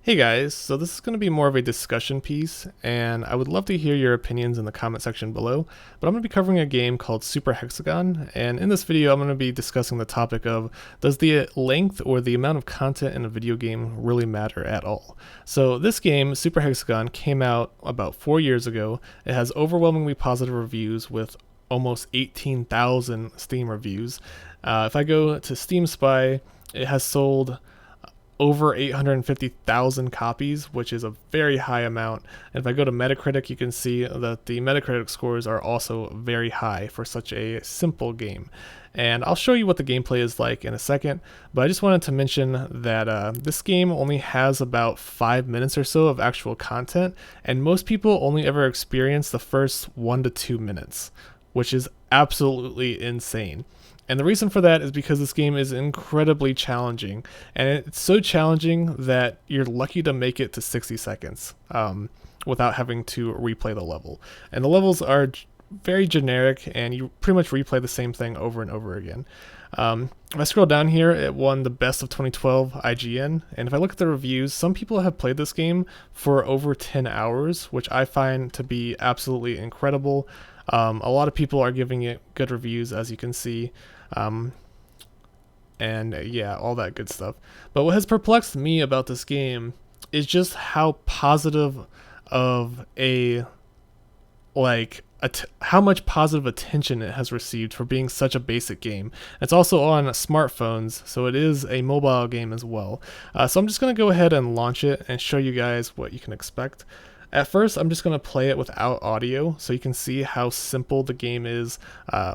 Hey guys, so this is going to be more of a discussion piece, and I would love to hear your opinions in the comment section below, but I'm going to be covering a game called Super Hexagon, and in this video I'm going to be discussing the topic of, does the length or the amount of content in a video game really matter at all? So this game, Super Hexagon, came out about 4 years ago. It has overwhelmingly positive reviews with almost 18,000 Steam reviews. If I go to Steam Spy, it has sold over 850,000 copies, which is a very high amount. And if I go to Metacritic, you can see that the Metacritic scores are also very high for such a simple game. And I'll show you what the gameplay is like in a second, but I just wanted to mention that this game only has about 5 minutes or so of actual content, and most people only ever experience the first 1 to 2 minutes, which is absolutely insane. And the reason for that is because this game is incredibly challenging, and it's so challenging that you're lucky to make it to 60 seconds without having to replay the level. And the levels are very generic, and you pretty much replay the same thing over and over again. If I scroll down here, it won the Best of 2012 IGN, and if I look at the reviews, some people have played this game for over 10 hours, which I find to be absolutely incredible. A lot of people are giving it good reviews, as you can see. Yeah, all that good stuff. But what has perplexed me about this game is just how positive of how much positive attention it has received for being such a basic game. It's also on smartphones, so it is a mobile game as well. So I'm just going to go ahead and launch it and show you guys what you can expect. At first, I'm just going to play it without audio so you can see how simple the game is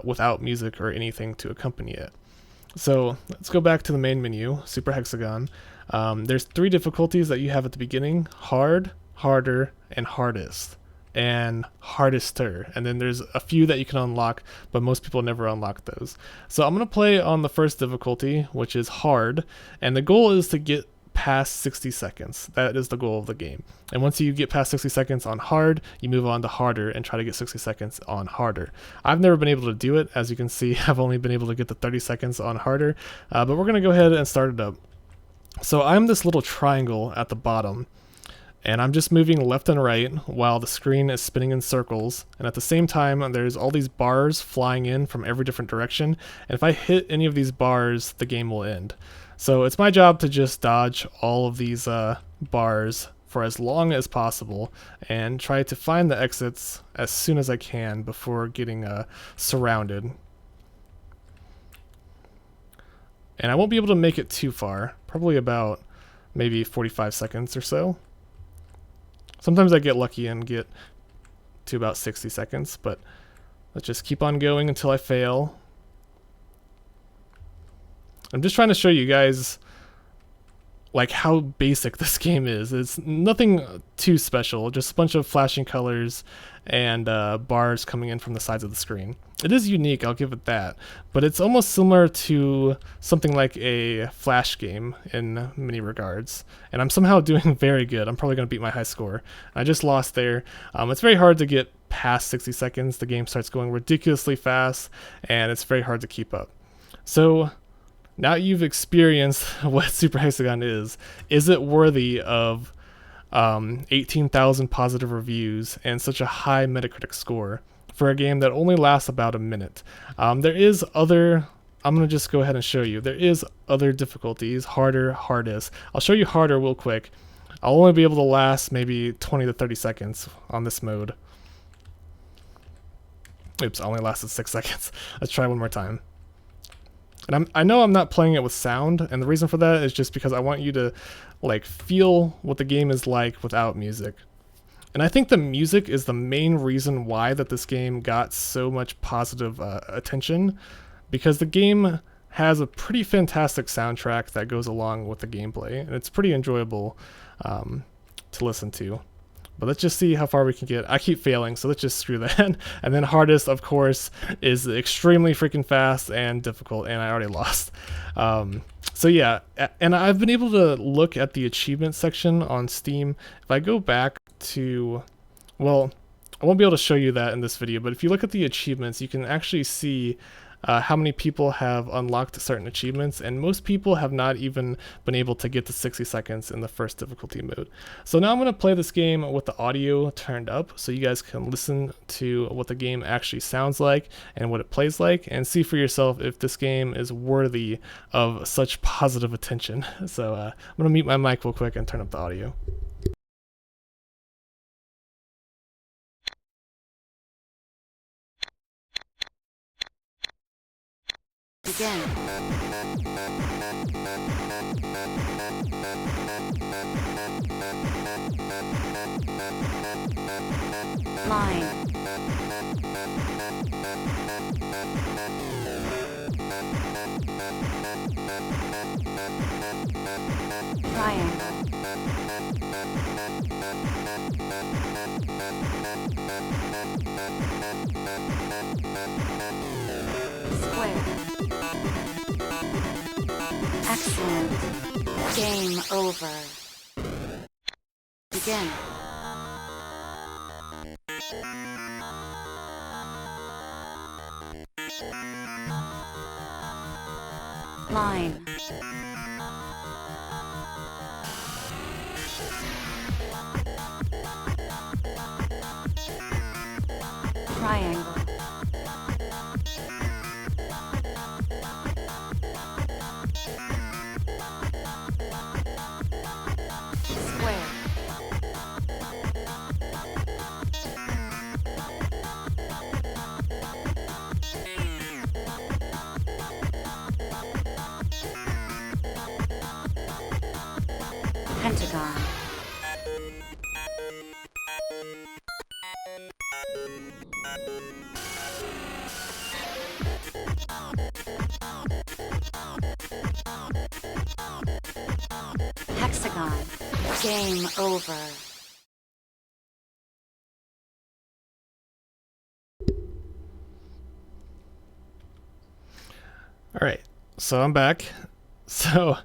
without music or anything to accompany it. So let's go back to the main menu, Super Hexagon. There's 3 difficulties that you have at the beginning: hard, harder, and hardest. And hardester. And then there's a few that you can unlock, but most people never unlock those. So I'm going to play on the first difficulty, which is hard, and the goal is to get past 60 seconds. That is the goal of the game. And once you get past 60 seconds on hard, you move on to harder and try to get 60 seconds on harder. I've never been able to do it. As you can see, I've only been able to get the 30 seconds on harder, but we're going to go ahead and start it up. So I'm this little triangle at the bottom, and I'm just moving left and right while the screen is spinning in circles, and at the same time there's all these bars flying in from every different direction, and if I hit any of these bars, the game will end. So it's my job to just dodge all of these bars for as long as possible and try to find the exits as soon as I can before getting surrounded. And I won't be able to make it too far, probably about maybe 45 seconds or so. Sometimes I get lucky and get to about 60 seconds, but let's just keep on going until I fail. I'm just trying to show you guys like how basic this game is. It's nothing too special, just a bunch of flashing colors and bars coming in from the sides of the screen. It is unique, I'll give it that, but it's almost similar to something like a Flash game in many regards, and I'm somehow doing very good. I'm probably going to beat my high score. I just lost there. It's very hard to get past 60 seconds. The game starts going ridiculously fast, and it's very hard to keep up. So now you've experienced what Super Hexagon is it worthy of 18,000 positive reviews and such a high Metacritic score for a game that only lasts about a minute? There is other, I'm going to just go ahead and show you. There is other difficulties, harder, hardest. I'll show you harder real quick. I'll only be able to last maybe 20 to 30 seconds on this mode. Oops, I only lasted 6 seconds. Let's try one more time. And I know I'm not playing it with sound, and the reason for that is just because I want you to like feel what the game is like without music. And I think the music is the main reason why that this game got so much positive attention, because the game has a pretty fantastic soundtrack that goes along with the gameplay, and it's pretty enjoyable to listen to. But let's just see how far we can get. I keep failing, so let's just screw that. And then hardest, of course, is extremely freaking fast and difficult, and I already lost. So yeah, and I've been able to look at the achievement section on Steam. If I go back to, well, I won't be able to show you that in this video, but if you look at the achievements, you can actually see how many people have unlocked certain achievements, and most people have not even been able to get to 60 seconds in the first difficulty mode. So now I'm going to play this game with the audio turned up so you guys can listen to what the game actually sounds like and what it plays like, and see for yourself if this game is worthy of such positive attention. So I'm going to mute my mic real quick and turn up the audio. Begin. Line. Triangle. Square. Excellent. Game over. Begin. Line. Triangle. Square. Hexagon. Hexagon. Game over. All right, so I'm back. So,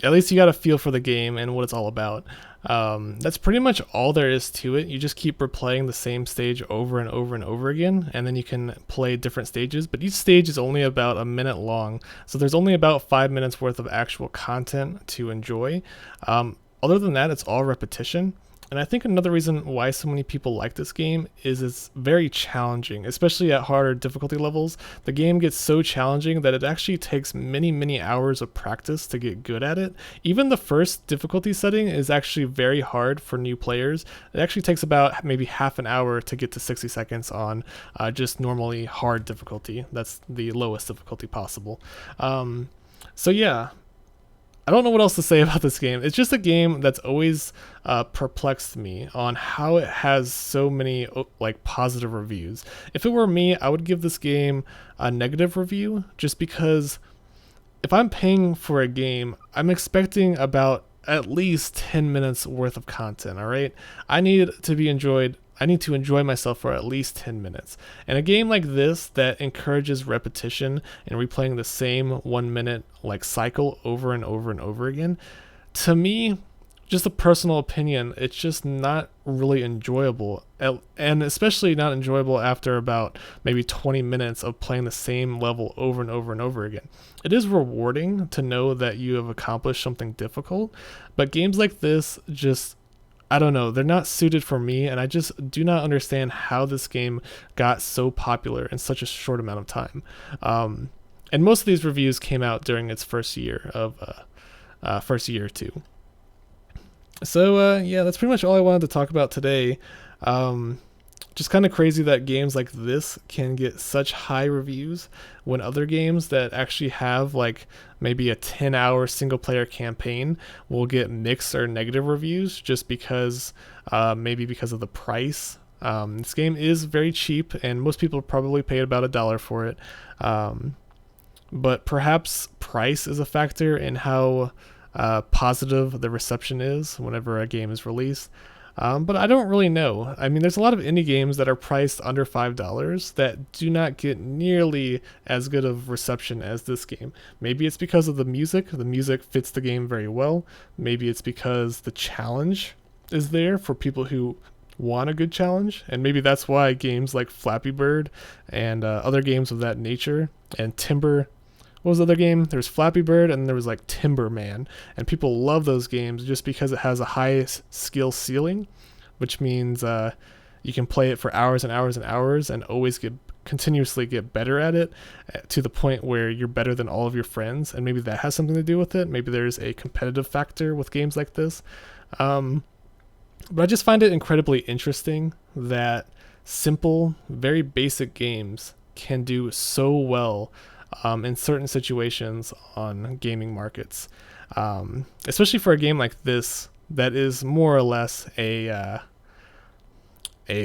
at least you got a feel for the game and what it's all about. That's pretty much all there is to it. You just keep replaying the same stage over and over and over again, and then you can play different stages, but each stage is only about a minute long, so there's only about 5 minutes worth of actual content to enjoy. Other than that, it's all repetition. And I think another reason why so many people like this game is it's very challenging, especially at harder difficulty levels. The game gets so challenging that it actually takes many, many hours of practice to get good at it. Even the first difficulty setting is actually very hard for new players. It actually takes about maybe half an hour to get to 60 seconds on just normally hard difficulty. That's the lowest difficulty possible. So yeah. I don't know what else to say about this game. It's just a game that's always perplexed me on how it has so many like positive reviews. If it were me, I would give this game a negative review, just because if I'm paying for a game, I'm expecting about at least 10 minutes worth of content, all right? I need to enjoy myself for at least 10 minutes. And a game like this that encourages repetition and replaying the same 1 minute like cycle over and over and over again, to me, just a personal opinion, it's just not really enjoyable, and especially not enjoyable after about maybe 20 minutes of playing the same level over and over and over again. It is rewarding to know that you have accomplished something difficult, but games like this just, I don't know, they're not suited for me, and I just do not understand how this game got so popular in such a short amount of time. And most of these reviews came out during its first year or two. So yeah, that's pretty much all I wanted to talk about today. Just kind of crazy that games like this can get such high reviews when other games that actually have like maybe a 10-hour single player campaign will get mixed or negative reviews, just because maybe because of the price. This game is very cheap, and most people probably paid about $1 for it. But perhaps price is a factor in how positive the reception is whenever a game is released. But I don't really know. I mean, there's a lot of indie games that are priced under $5 that do not get nearly as good of reception as this game. Maybe it's because of the music. The music fits the game very well. Maybe it's because the challenge is there for people who want a good challenge, and maybe that's why games like Flappy Bird and other games of that nature, and Timber, what was the other game? There was Flappy Bird and there was like Timberman, and people love those games just because it has a high skill ceiling, which means you can play it for hours and hours and hours and always continuously get better at it, to the point where you're better than all of your friends, and maybe that has something to do with it. Maybe there's a competitive factor with games like this. But I just find it incredibly interesting that simple, very basic games can do so well in certain situations on gaming markets, especially for a game like this that is more or less a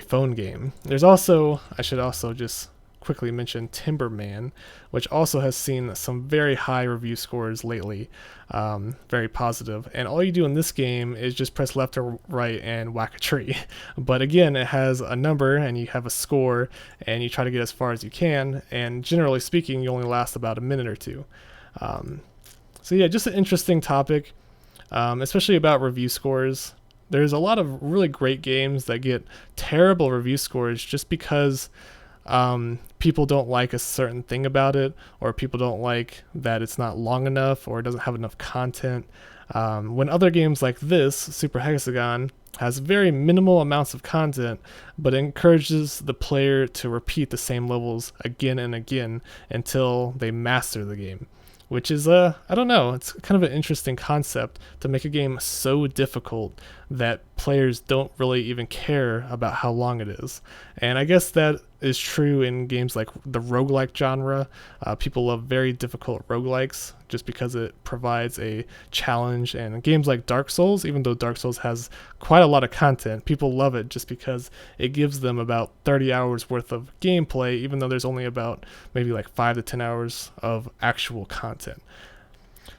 phone game. There's also, I should also just quickly mention Timberman, which also has seen some very high review scores lately, very positive. And all you do in this game is just press left or right and whack a tree. But again, it has a number and you have a score and you try to get as far as you can. And generally speaking, you only last about a minute or two. So yeah, just an interesting topic, especially about review scores. There's a lot of really great games that get terrible review scores just because people don't like a certain thing about it, or people don't like that it's not long enough or it doesn't have enough content. When other games like this, Super Hexagon, has very minimal amounts of content, but encourages the player to repeat the same levels again and again until they master the game. Which is, I don't know, it's kind of an interesting concept to make a game so difficult that players don't really even care about how long it is. And I guess that is true in games like the roguelike genre. People love very difficult roguelikes just because it provides a challenge. And games like Dark Souls, even though Dark Souls has quite a lot of content, people love it just because it gives them about 30 hours worth of gameplay, even though there's only about maybe like 5 to 10 hours of actual content.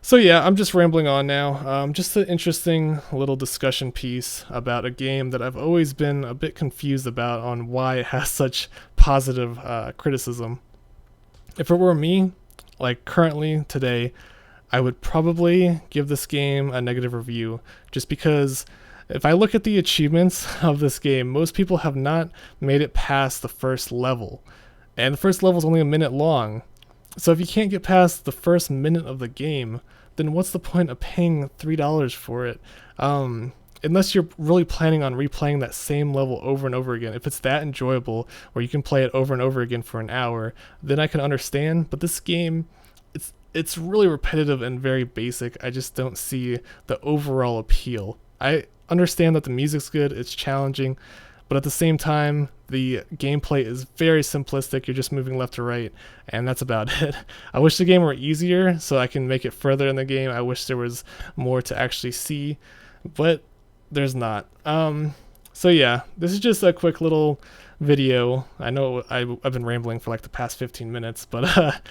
So yeah, I'm just rambling on now. Just an interesting little discussion piece about a game that I've always been a bit confused about on why it has such positive criticism. If it were me, like currently today, I would probably give this game a negative review, just because if I look at the achievements of this game, most people have not made it past the first level. And the first level is only a minute long. So if you can't get past the first minute of the game, then what's the point of paying $3 for it? Unless you're really planning on replaying that same level over and over again. If it's that enjoyable, where you can play it over and over again for an hour, then I can understand. But this game, it's really repetitive and very basic. I just don't see the overall appeal. I understand that the music's good, it's challenging, but at the same time, the gameplay is very simplistic. You're just moving left to right, and that's about it. I wish the game were easier so I can make it further in the game. I wish there was more to actually see, but there's not. So yeah, this is just a quick little video. I know I've been rambling for like the past 15 minutes, but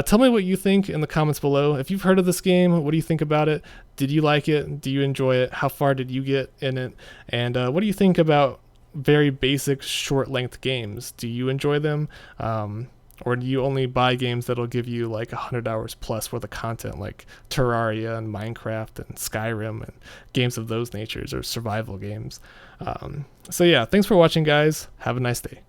tell me what you think in the comments below. If you've heard of this game, what do you think about it? Did you like it? Do you enjoy it? How far did you get in it? And what do you think about very basic short length games? Do you enjoy them? Or do you only buy games that'll give you like 100 hours plus worth of content, like Terraria and Minecraft and Skyrim and games of those natures, or survival games? So yeah, thanks for watching, guys. Have a nice day.